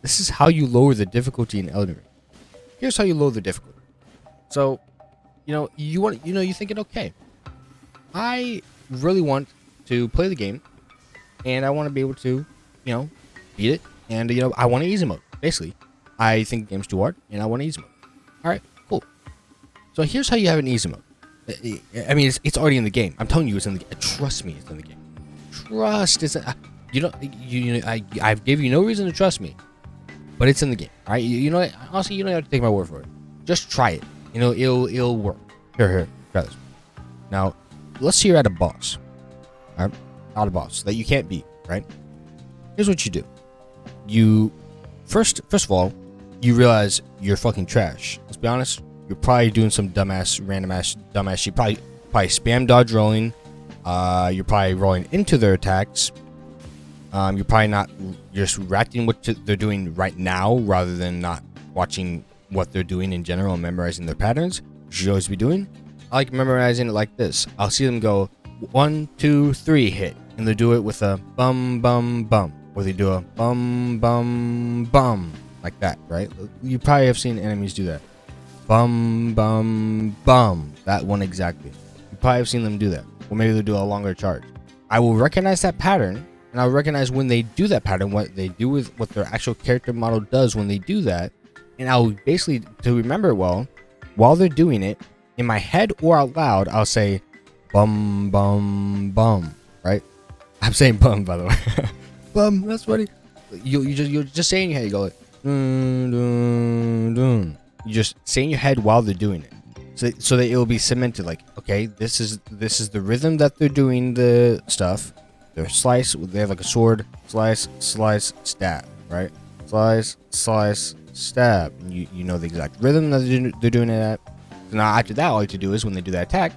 This is how you lower the difficulty in Elden Ring. Here's how you lower the difficulty. So, you're thinking, okay, I really want to play the game, and I want to be able to, beat it, and I want an easy mode. Basically, I think the game's too hard, and I want an easy mode. All right, cool. So here's how you have an easy mode. I mean, it's already in the game. I'm telling you, it's in the game. Trust me, it's in the game. Trust is, I give you no reason to trust me, but it's in the game. All right, honestly, you don't have to take my word for it. Just try it. It'll work. Here, try this. Now, let's say you're at a boss. All right, not a boss that you can't beat. Right. Here's what you do. You first of all, you realize you're fucking trash. Let's be honest. You're probably doing some random ass dumbass shit. Probably spam dodge rolling. You're probably rolling into their attacks. You're probably not just reacting what they're doing right now, rather than not watching what they're doing in general and memorizing their patterns. You should always be doing. I like memorizing it like this. I'll see them go 1, 2, 3 hit, and they do it with a bum bum bum, or they do a bum bum bum like that, right? You probably have seen enemies do that. Bum bum bum, that one exactly. You probably have seen them do that, or maybe they'll do a longer charge. I will recognize that pattern, and I'll recognize when they do that pattern, what they do with what their actual character model does when they do that, and I'll basically, to remember it well, while they're doing it, in my head or out loud, I'll say bum bum bum, right? I'm saying bum, by the way. Bum, that's funny. You just say in your head, you go like dun, dun, dun. You just say in your head while they're doing it, so that it will be cemented. Like, okay, this is the rhythm that they're doing the stuff. They're slice. They have like a sword, slice, stab, right? Slice, stab. And you know the exact rhythm that they're doing it at. So now after that, all you have to do is when they do that attack,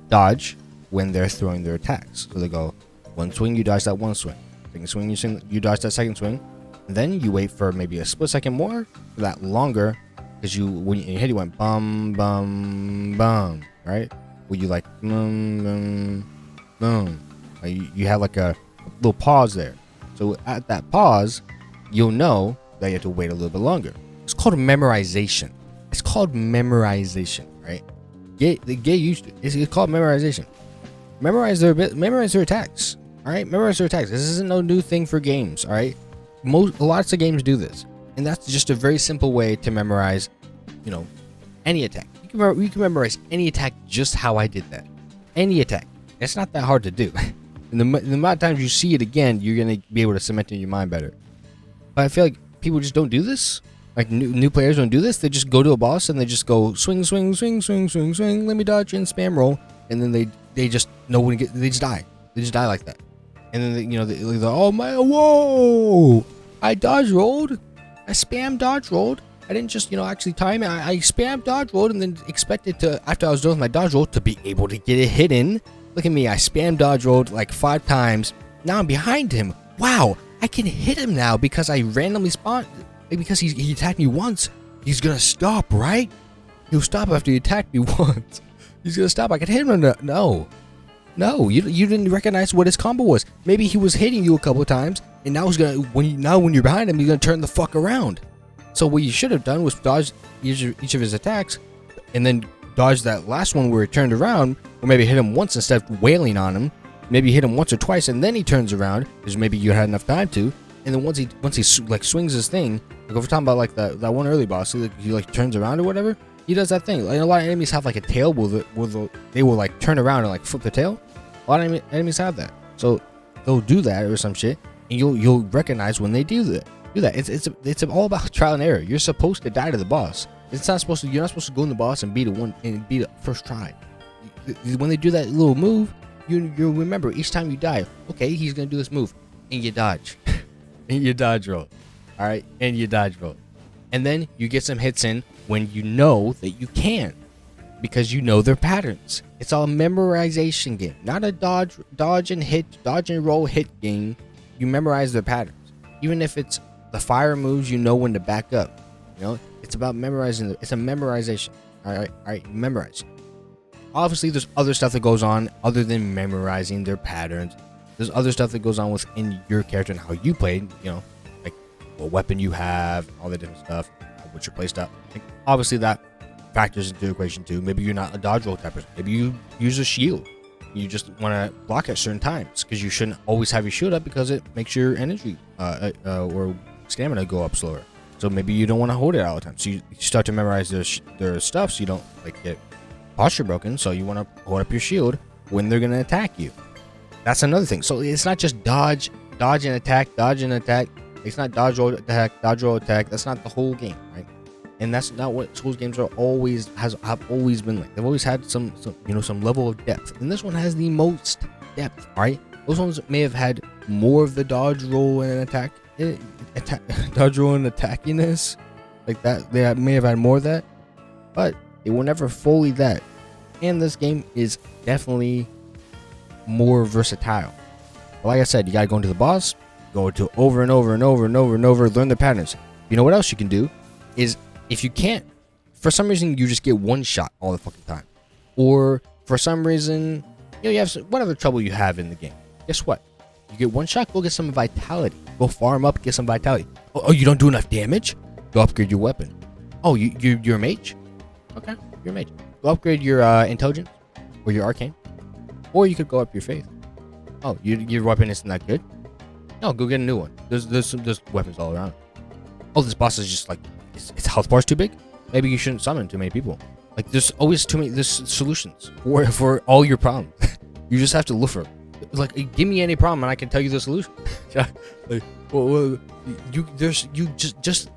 dodge when they're throwing their attacks. So they go one swing, you dodge that one swing. Second swing, you dodge that second swing. And then you wait for maybe a split second more, for that longer. Because when you hit, you went bum bum bum, right? Where you like boom boom boom. Like you have like a little pause there. So at that pause, you'll know that you have to wait a little bit longer. It's called memorization. It's called memorization, right? Get used to it. It's called memorization. Memorize their attacks. All right, memorize their attacks. This isn't no new thing for games. All right, lots of games do this. And that's just a very simple way to memorize, any attack. You can memorize any attack just how I did that. Any attack. It's not that hard to do. And the amount of times you see it again, you're going to be able to cement it in your mind better. But I feel like people just don't do this. Like new players don't do this. They just go to a boss and they just go swing, swing, swing, swing, swing, swing. Let me dodge and spam roll. And then they just know when to they just die. They just die like that. And then, they're, oh my, whoa, I dodge rolled. I spam dodge rolled. I didn't just, actually time it. I spam dodge rolled and then expected to, after I was done with my dodge roll, to be able to get it hidden. Look at me. I spam dodge rolled like 5 times. Now I'm behind him. Wow. I can hit him now because I randomly spawned. Because he attacked me once. He's going to stop, right? He'll stop after he attacked me once. He's going to stop. I can hit him. No. No, you didn't recognize what his combo was. Maybe he was hitting you a couple of times, and now he's gonna when you're behind him, he's gonna turn the fuck around. So what you should have done was dodge each of his attacks, and then dodge that last one where he turned around, or maybe hit him once instead of wailing on him. Maybe hit him once or twice, and then he turns around because maybe you had enough time to. And then once he like swings his thing, like if we're talking about like that one early boss, he like turns around or whatever. He does that thing. Like, a lot of enemies have like a tail where they will like turn around and like flip the tail. A lot of enemies have that, so they'll do that or some shit, and you'll recognize when they do that. It's all about trial and error. You're supposed to die to the boss. You're not supposed to go in the boss and beat it first try. When they do that little move, you remember each time you die. Okay, he's gonna do this move, and you dodge, and you dodge roll. All right, and you dodge roll, and then you get some hits in when you know that you can. Because you know their patterns. It's all a memorization game, not a dodge and roll hit game. You memorize their patterns. Even if it's the fire moves, you know when to back up. It's about memorizing. It's a memorization. All right, memorize. Obviously, there's other stuff that goes on other than memorizing their patterns. There's other stuff that goes on within your character and how you played. Like what weapon you have, all the different stuff, what's your playstyle. Like, obviously that factors into the equation too. Maybe you're not a dodge roll type person. Maybe you use a shield. You just want to block at certain times because you shouldn't always have your shield up because it makes your energy or stamina go up slower. So maybe you don't want to hold it all the time. So you start to memorize their stuff so you don't like get posture broken. So you want to hold up your shield when they're gonna attack you. That's another thing. So it's not just dodge and attack. It's not dodge roll attack. That's not the whole game, right? And that's not what Souls games have always been like. They've always had some level of depth, and this one has the most depth. Right? Those ones may have had more of the dodge roll and dodge roll and attackiness, like that. They may have had more of that, but they were never fully that. And this game is definitely more versatile. But like I said, you gotta go into the boss, go to over and over, learn the patterns. You know what else you can do is, if you can't, for some reason you just get one shot all the fucking time, or for some reason you have whatever trouble you have in the game, guess what? You get one shot, go get some vitality, go farm up, get some vitality. Oh, you don't do enough damage? Go upgrade your weapon. Oh, you're a mage? Okay, you're a mage. Go upgrade your intelligence or your arcane, or you could go up your faith. Oh, your weapon isn't that good? No, go get a new one. There's weapons all around. Oh, this boss is just like, its health bar is too big. Maybe you shouldn't summon too many people. Like, there's always too many. There's solutions for all your problems. You just have to look for them. Like, give me any problem and I can tell you the solution. Like, well, you just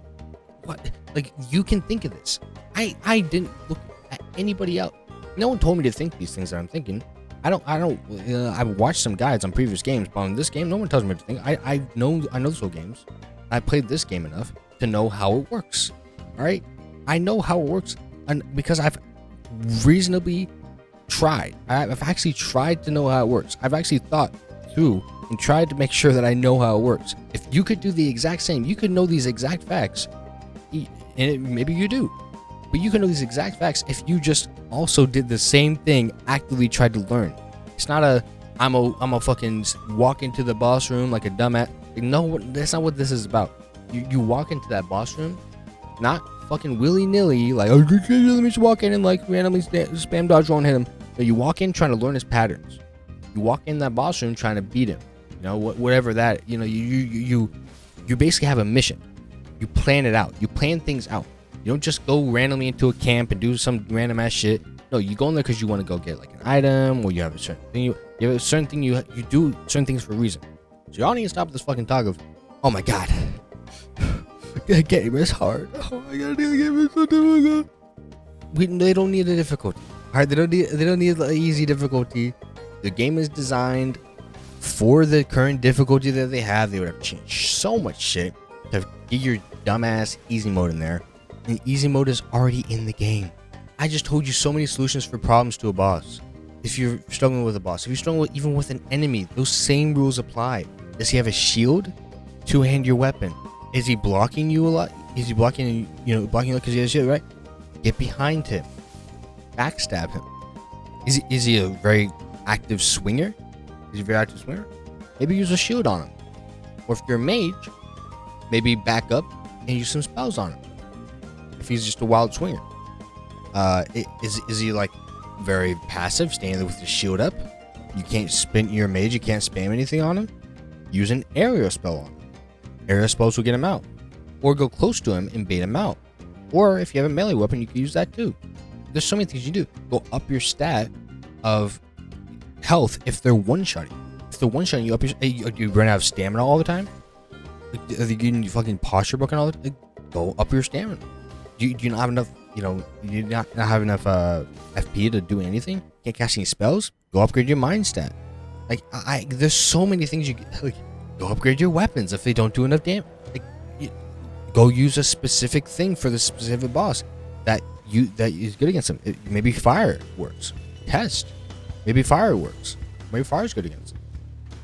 what? Like, you can think of this. I didn't look at anybody else. No one told me to think these things that I'm thinking. I've watched some guides on previous games, but on this game, no one tells me what to think. I know those whole games. I played this game enough to know how it works. All right, I know how it works, and because I've reasonably tried. I've actually tried to know how it works. I've actually thought through and tried to make sure that I know how it works. If you could do the exact same, you could know these exact facts, and maybe you do, but you can know these exact facts if you just also did the same thing, actively tried to learn. It's not I'm a fucking walk into the boss room like a dumbass. No, that's not what this is about. You walk into that boss room, not fucking willy-nilly, like, oh, let me just walk in and like randomly spam dodge roll and hit him. No, you walk in trying to learn his patterns. You walk in that boss room trying to beat him. You know, whatever that, you know, you basically have a mission. You plan it out. You plan things out. You don't just go randomly into a camp and do some random ass shit. No, you go in there because you want to go get like an item, or you have a certain thing. You have a certain thing. You do certain things for a reason. So y'all need to stop this fucking talk of, oh my god, game is hard. Oh my god, the game is so difficult. They don't need a difficulty. Alright, they don't need an easy difficulty. The game is designed for the current difficulty that they have. They would have changed so much shit to get your dumbass easy mode in there. And easy mode is already in the game. I just told you so many solutions for problems to a boss. If you're struggling with a boss, if you're struggling even with an enemy, those same rules apply. Does he have a shield? Two-hand your weapon. Is he blocking you a lot? Is he blocking you because he has a shield, right? Get behind him. Backstab him. Is he a very active swinger? Maybe use a shield on him. Or if you're a mage, maybe back up and use some spells on him. If he's just a wild swinger. Is he like very passive, standing there with his shield up? You can't spin your mage, you can't spam anything on him? Use an area spell on him. Area spells will get him out. Or go close to him and bait him out. Or if you have a melee weapon, you can use that too. There's so many things you do. Go up your stat of health if they're one-shotting. If they're one-shotting you, you run out of stamina all the time? Are you getting fucking posture broken all the time? Go up your stamina. Do you not have enough, you not have enough FP to do anything? Can't cast any spells? Go upgrade your mind stat. Like, there's so many things you can, like, go upgrade your weapons if they don't do enough damage. Like, go use a specific thing for the specific boss that is good against them. Maybe fire works. Test. Maybe fire works. Maybe fire's good against them.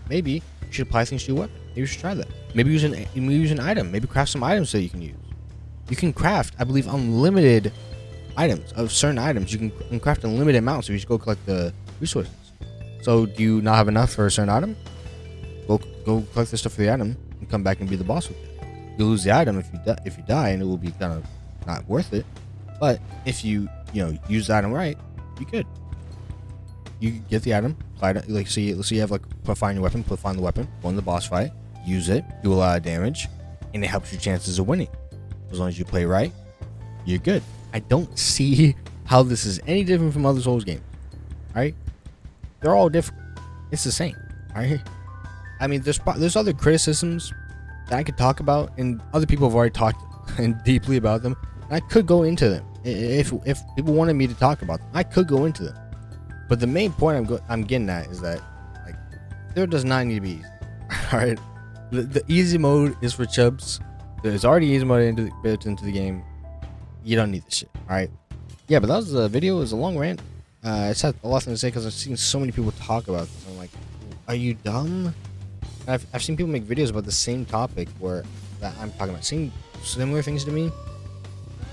Maybe you should apply things to your weapon. Maybe you should try that. Maybe use an item. Maybe craft some items that you can use. You can craft, I believe, unlimited items of certain items. You can craft unlimited amounts, so you should go collect the resources. So do you not have enough for a certain item? Go collect the stuff for the item and come back and be the boss with it. you lose the item if you die, and it will be kind of not worth it. But if you use the item right, you could. You get the item, apply it, like let's say you have like find your weapon, find the weapon, go in the boss fight, use it, do a lot of damage, and it helps your chances of winning. As long as you play right, you're good. I don't see how this is any different from other Souls games. Right? They're all different. It's the same. Right? I mean, there's other criticisms that I could talk about, and other people have already talked deeply about them. And I could go into them if people wanted me to talk about them. I could go into them. But the main point I'm getting at is that, like, there does not need to be easy. All right, the easy mode is for chubs. There's already easy mode built into the game. You don't need this shit. All right. Yeah, but that was the video. It was a long rant. It's had a lot to say because I've seen so many people talk about this. I'm like, are you dumb? I've seen people make videos about the same topic that I'm talking about, seeing similar things to me.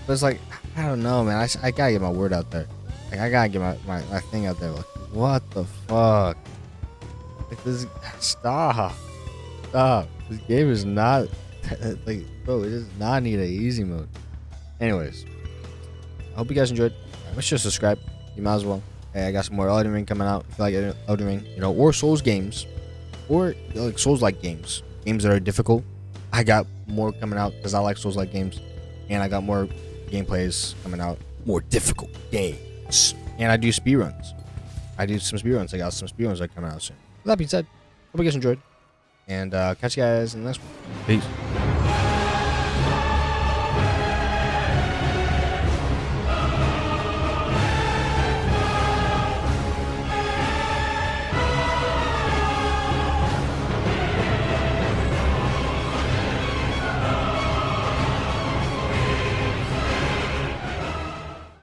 But it's like, I don't know, man. I gotta get my word out there. Like, I gotta get my thing out there. Like, what the fuck? Like, this, stop. This game is not, like, bro, it does not need an easy mode. Anyways, I hope you guys enjoyed. Make sure to subscribe. You might as well. Hey, I got some more Elden Ring coming out. If you like Elden Ring, or Souls games, or like Souls-like games that are difficult, I got more coming out because I like Souls-like games, and I got more gameplays coming out, more difficult games, and I do speedruns. I do some speedruns. I got some speedruns that come out soon. With that being said, hope you guys enjoyed, and catch you guys in the next one. Peace.